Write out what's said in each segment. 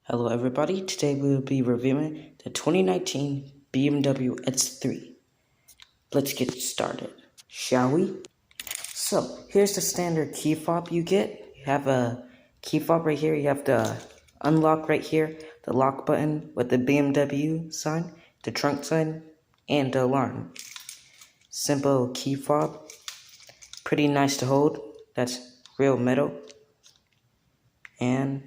Hello everybody, today we will be reviewing the 2019 BMW X3. Let's get started, shall we? So, here's the standard key fob you get. You have a key fob right here, you have the unlock right here, the lock button with the BMW sign, the trunk sign, and the alarm. Simple key fob, pretty nice to hold, that's real metal. And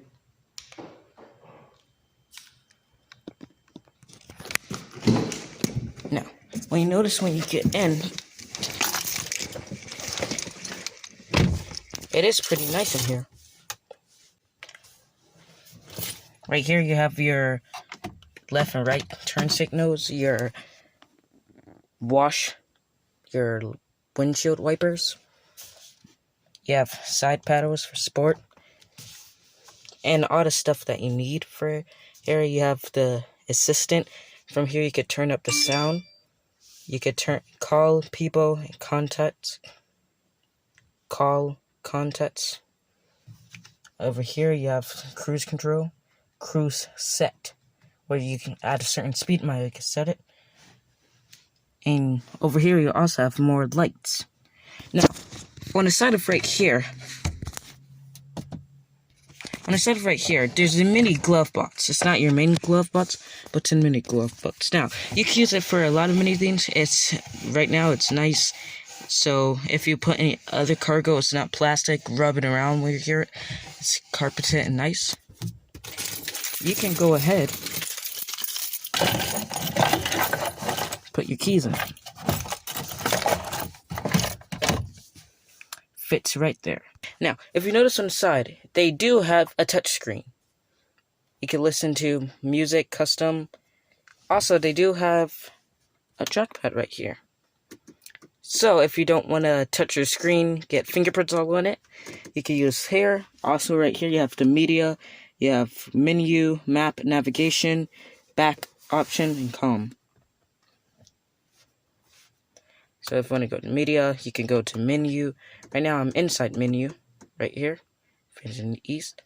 now, when you notice when you get in, it is pretty nice in here. Right here you have your left and right turn signals, your your windshield wipers. You have side paddles for sport. And all the stuff that you need for here. You have the assistant. From here you could turn up the sound. You could call people and contacts. Call contacts. Over here you have cruise control. Cruise set, where you can add a certain speed mode, you can set it. And over here you also have more lights. Now, on the side of right here, there's a mini glove box. It's not your main glove box, but it's a mini glove box. Now, you can use it for a lot of many things. Right now it's nice. So if you put any other cargo, it's not plastic, rub it around when you hear it. It's carpeted and nice. You can go ahead, put your keys in. Fits right there. Now, if you notice on the side, they do have a touchscreen. You can listen to music, custom. Also, they do have a trackpad right here. So, if you don't want to touch your screen, get fingerprints all on it, you can use here. Also, right here, you have the media. You have menu, map, navigation, back option, and com. So if you want to go to media, you can go to menu. Right now I'm inside menu, right here. Facing the east.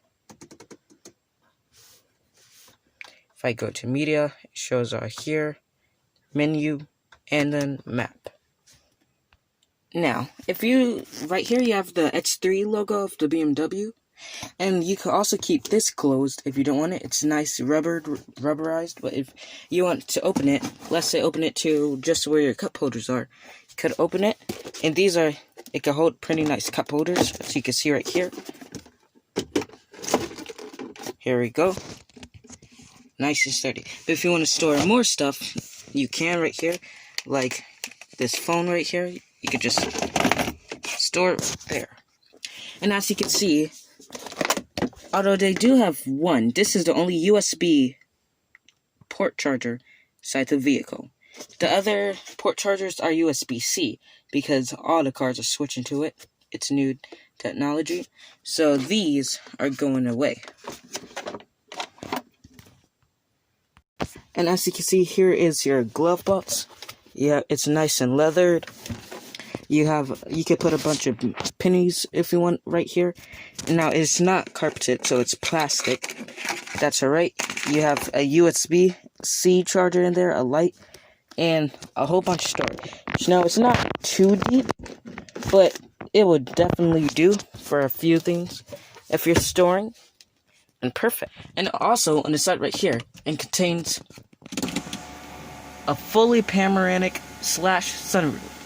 If I go to media, it shows here, menu, and then map. Now, right here you have the X3 logo of the BMW. And you can also keep this closed if you don't want it. It's nice rubberized, but if you want to open it, let's say open it to just where your cup holders are, you could open it, and it can hold pretty nice cup holders, as you can see right here. Here we go. Nice and sturdy. But if you want to store more stuff, you can right here, like this phone right here, you could just store it there. And as you can see, although they do have one, this is the only USB port charger inside the vehicle. The other port chargers are USB-C, because all the cars are switching to it. It's new technology. So these are going away. And as you can see, here is your glove box. Yeah, it's nice and leathered. You could put a bunch of pennies if you want right here. Now, it's not carpeted, so it's plastic. That's alright. You have a USB-C charger in there, a light, and a whole bunch of storage. Now, it's not too deep, but it would definitely do for a few things if you're storing. And perfect. And also, on the side right here, it contains a fully panoramic / sunroof.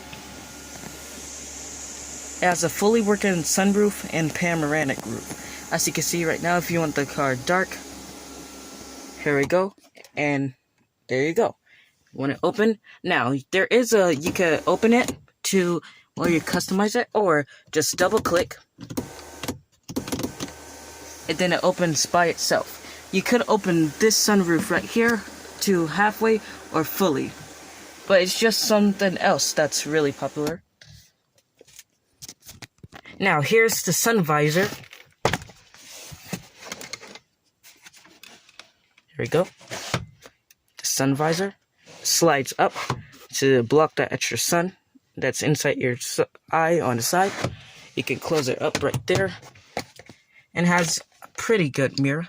It has a fully working sunroof and panoramic roof. As you can see right now, if you want the car dark, here we go, and there you go. Want it open? Now, you can open it to where you customize it, or just double click, and then it opens by itself. You could open this sunroof right here to halfway or fully, but it's just something else that's really popular. Now, here's the sun visor. Here we go. The sun visor slides up to block that extra sun that's inside your eye on the side. You can close it up right there. And has a pretty good mirror.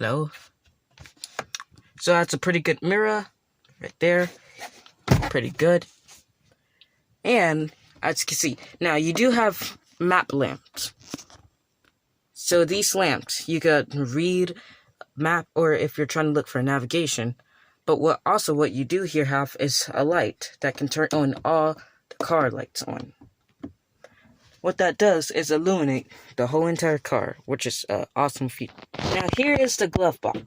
Hello. So that's a pretty good mirror right there. Pretty good. And as you can see, now you do have map lamps. So these lamps, you could read map, or if you're trying to look for navigation. But what you do here have is a light that can turn on all the car lights on. What that does is illuminate the whole entire car, which is an awesome feature. Now here is the glove box.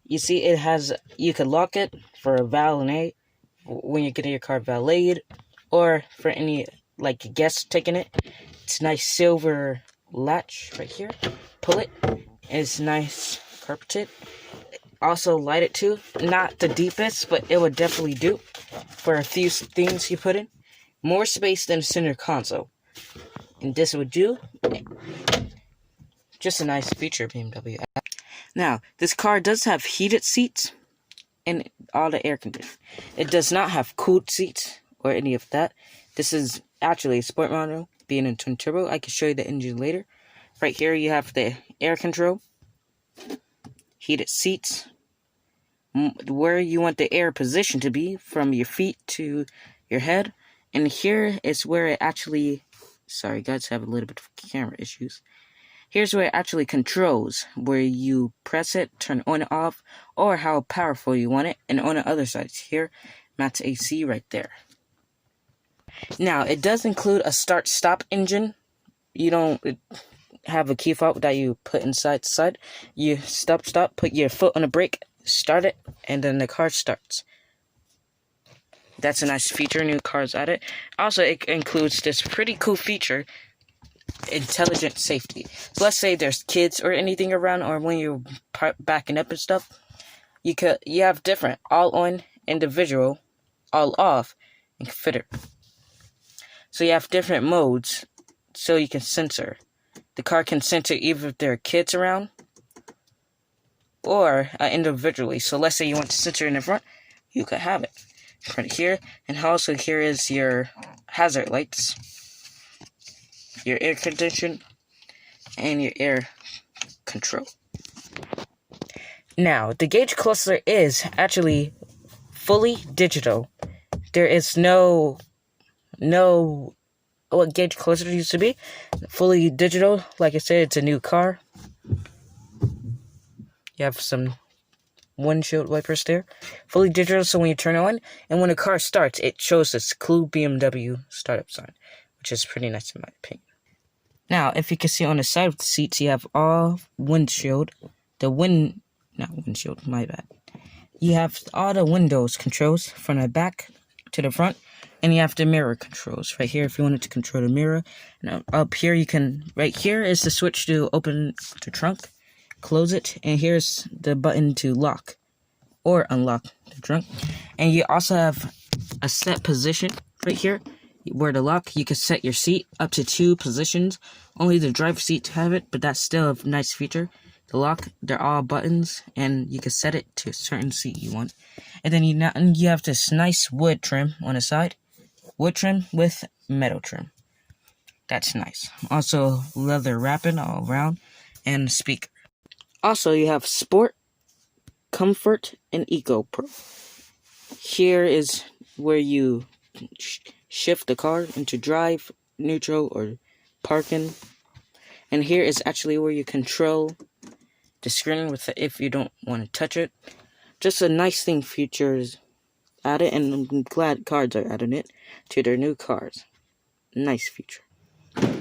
You see it has, you can lock it for a valet when you're getting your car valeted, or for any like guests taking it. It's a nice silver latch right here. Pull it. It's nice carpeted. Also light it too. Not the deepest, but it would definitely do for a few things you put in. More space than a center console. And this would do. Just a nice feature, BMW. Now, this car does have heated seats and all the air conditioning. It does not have cooled seats or any of that. This is actually a sport model, being in twin turbo. I can show you the engine later. Right here, you have the air control, heated seats, where you want the air position to be from your feet to your head. And here is where it actually, sorry guys, have a little bit of camera issues. Here's where it actually controls, where you press it, turn on and off, or how powerful you want it. And on the other side here, max AC right there. Now, it does include a start-stop engine. You don't have a key fob that you put inside the side. You stop, put your foot on the brake, start it, and then the car starts. That's a nice feature, new cars added. Also, it includes this pretty cool feature, intelligent safety. So let's say there's kids or anything around, or when you're backing up and stuff, you have different all on, individual, all off, and configure. So you have different modes, so you can censor. The car can censor either if there are kids around, or individually. So let's say you want to censor in the front, you could have it right here. And also here is your hazard lights, your air condition, and your air control. Now, the gauge cluster is actually fully digital. There is no what gauge cluster used to be. Fully digital. Like I said, it's a new car. You have some windshield wipers there. Fully digital, so when you turn on, and when the car starts, it shows this cool BMW startup sign, which is pretty nice in my opinion. Now, if you can see on the side of the seats, you have all windshield. Not windshield, my bad. You have all the windows controls from the back to the front, and you have the mirror controls right here if you wanted to control the mirror. Now, up here, right here is the switch to open the trunk, close it, and here's the button to lock or unlock the trunk. And you also have a set position right here where the lock, you can set your seat up to 2 positions. Only the driver's seat to have it, but that's still a nice feature. The lock, they're all buttons, and you can set it to a certain seat you want. And then you have this nice wood trim on the side. Wood trim with metal trim. That's nice. Also, leather wrapping all around, and speaker. Also, you have Sport, Comfort, and Eco Pro. Here is where you shift the car into drive, neutral, or parking. And here is actually where you control the screen with it if you don't want to touch it. Just a nice thing features added, and I'm glad cars are adding it to their new cars. Nice feature.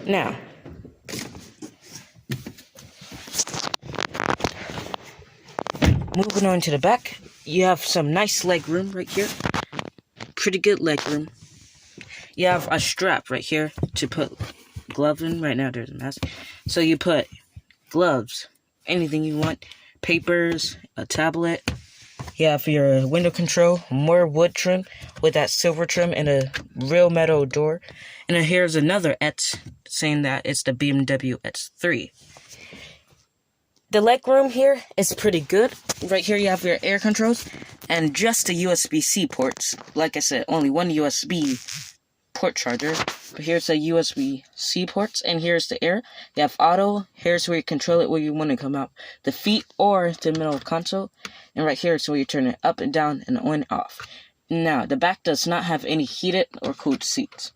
Now, moving on to the back, you have some nice leg room right here. Pretty good leg room. You have a strap right here to put gloves in. Right now there's a mess. So you put gloves, anything you want, papers, a tablet. You have your window control, more wood trim with that silver trim and a real metal door. And then here's another X saying that it's the BMW X3. The leg room here is pretty good. Right here you have your air controls and just the USB-C ports. Like I said, only one USB port charger. But here's the USB-C ports, and here's the air. You have auto. Here's where you control it where you want to come out. The feet or the middle console. And right here is where you turn it up and down and on and off. Now, the back does not have any heated or cooled seats.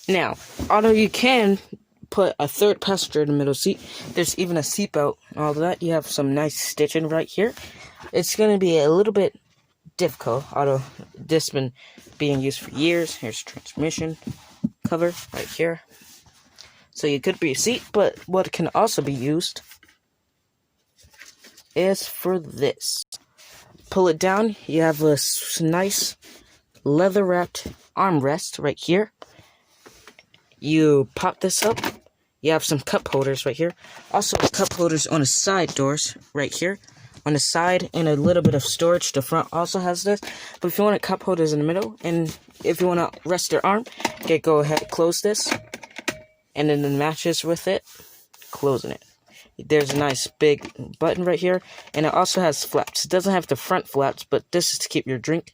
Now, although you can put a third passenger in the middle seat, there's even a seatbelt and all that. You have some nice stitching right here. It's going to be a little bit difficult, although this has been being used for years. Here's transmission cover right here. So you could be a seat, but what can also be used is for this. Pull it down, you have a nice leather-wrapped armrest right here. You pop this up, you have some cup holders right here. Also, cup holders on the side doors right here. On the side, and a little bit of storage. The front also has this. But if you want cup holders in the middle, and if you want to rest your arm, okay, go ahead and close this. And then it matches with it, closing it. There's a nice big button right here, and it also has flaps. It doesn't have the front flaps, but this is to keep your drink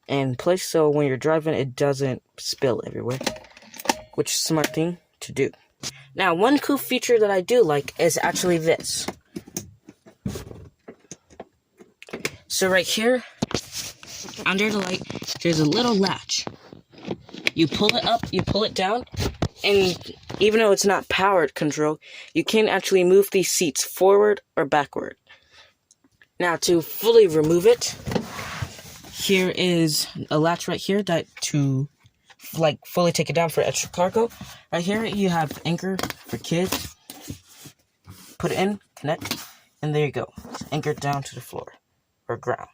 in place, so when you're driving, it doesn't spill everywhere, which is a smart thing to do. Now, one cool feature that I do like is actually this. So right here, under the light, there's a little latch. You pull it up, you pull it down, and even though it's not powered control, you can actually move these seats forward or backward. Now, to fully remove it, here is a latch right here that to fully take it down for extra cargo. Right here, you have anchor for kids. Put it in, connect, and there you go. It's anchored down to the floor or ground.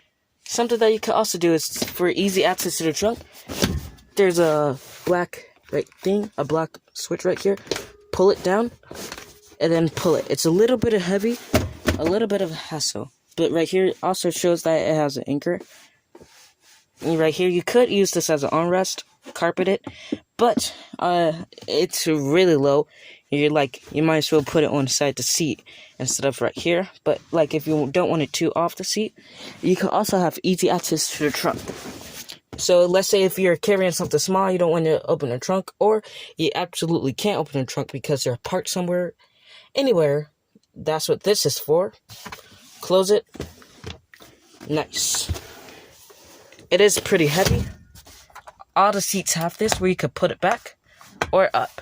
Something that you can also do is for easy access to the trunk. There's a black a black switch right here. Pull it down and then pull it. It's a little bit of heavy, a little bit of a hassle. But right here it also shows that it has an anchor. And right here you could use this as an armrest, carpet it, but it's really low. You might as well put it on the side of the seat instead of right here. But if you don't want it too off the seat, you can also have easy access to the trunk. So let's say if you're carrying something small, you don't want to open the trunk, or you absolutely can't open the trunk because you're parked somewhere, anywhere. That's what this is for. Close it. Nice. It is pretty heavy. All the seats have this where you could put it back or up.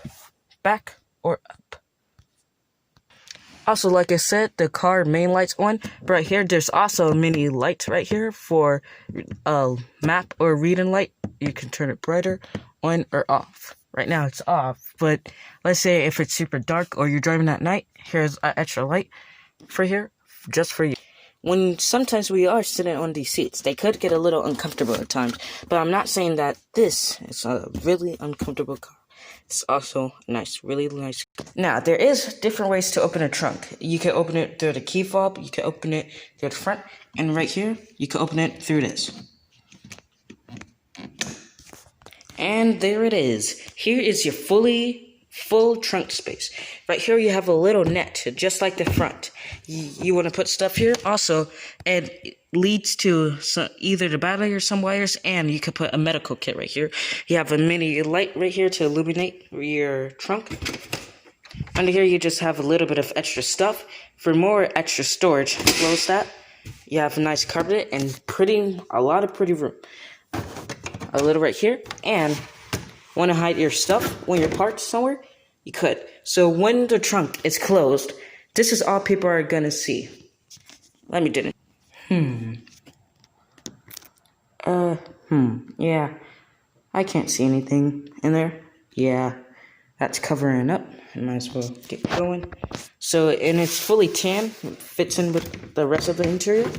Back or up. Also, like I said, the car main light's on. But right here, there's also a mini light right here for map or reading light. You can turn it brighter, on or off. Right now, it's off. But let's say if it's super dark or you're driving at night, here's an extra light for here, just for you. Sometimes we are sitting on these seats, they could get a little uncomfortable at times. But I'm not saying that this is a really uncomfortable car. It's also nice, really nice. Now, there is different ways to open a trunk. You can open it through the key fob, you can open it through the front, and right here, you can open it through this. And there it is. Here is your full trunk space. Right here, you have a little net, just like the front. You want to put stuff here. Also, it leads to either the battery or some wires, and you could put a medical kit right here. You have a mini light right here to illuminate your trunk. Under here, you just have a little bit of extra stuff. For more extra storage, close that. You have a nice carpet and a lot of pretty room. A little right here, and want to hide your stuff when you're parked somewhere? You could. So when the trunk is closed, this is all people are gonna see. Let me do it. Yeah. I can't see anything in there. Yeah. That's covering up. I might as well get going. So, and it's fully tan. It fits in with the rest of the interior.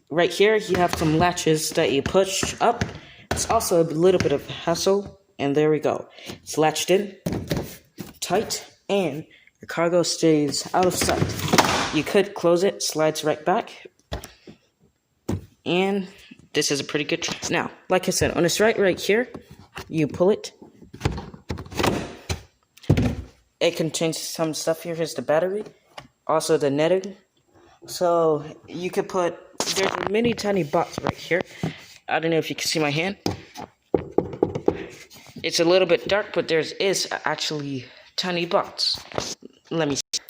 Right here, you have some latches that you push up. It's also a little bit of hassle. And there we go. It's latched in, tight, and your cargo stays out of sight. You could close it, slides right back. And this is a pretty good trick. Now, like I said, on this right here, you pull it. It contains some stuff here. Here's the battery. Also the netting. So you could there's a mini tiny box right here. I don't know if you can see my hand. It's a little bit dark, but there is actually tiny bots. Let me see.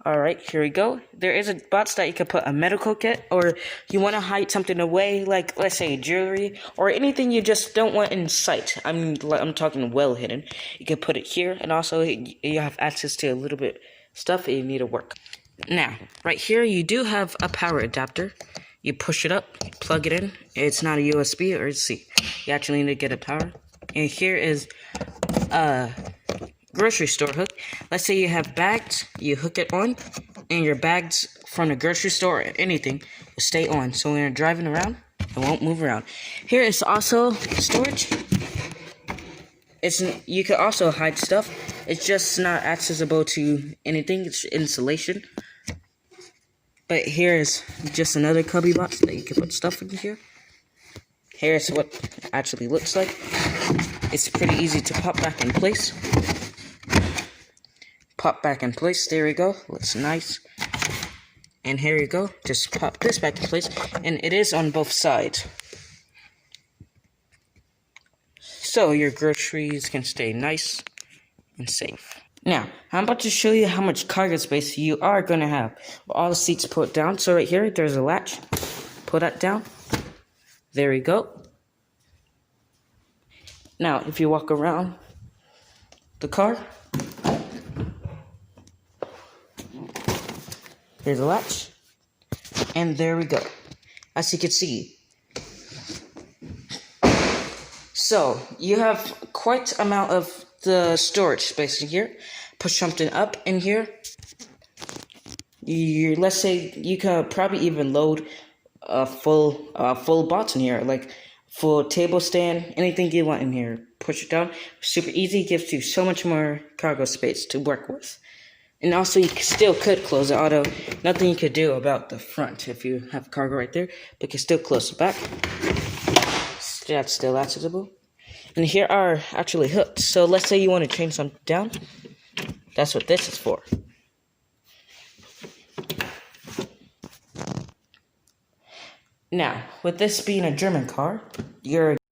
Alright, here we go. There is a box that you can put a medical kit, or you want to hide something away, like, let's say, jewelry, or anything you just don't want in sight. I'm talking well hidden. You can put it here, and also you have access to a little bit stuff that you need to work. Now, right here, you do have a power adapter. You push it up, plug it in. It's not a USB or a C. You actually need to get a power. And here is grocery store hook. Let's say you have bags, you hook it on, and your bags from the grocery store or anything will stay on. So when you're driving around, it won't move around. Here is also storage. You can also hide stuff. It's just not accessible to anything. It's insulation. But here is just another cubby box that you can put stuff in here. Here's what it actually looks like. It's pretty easy to pop back in place. Pop back in place. There we go. Looks nice. And here you go. Just pop this back in place. And it is on both sides. So your groceries can stay nice and safe. Now, I'm about to show you how much cargo space you are going to have. All the seats put down. So right here, there's a latch. Pull that down. There we go. Now, if you walk around the car, here's a latch. And there we go. As you can see. So, you have quite amount of the storage space in here. Push something up in here. Let's say you could probably even load a full box in here, like full table stand, anything you want in here. Push it down. Super easy. Gives you so much more cargo space to work with. And also, you still could close it, although nothing you could do about the front if you have cargo right there. But you can still close it back. That's still accessible. And here are actually hooks. So let's say you want to change something down. That's what this is for. Now, with this being a German car, you're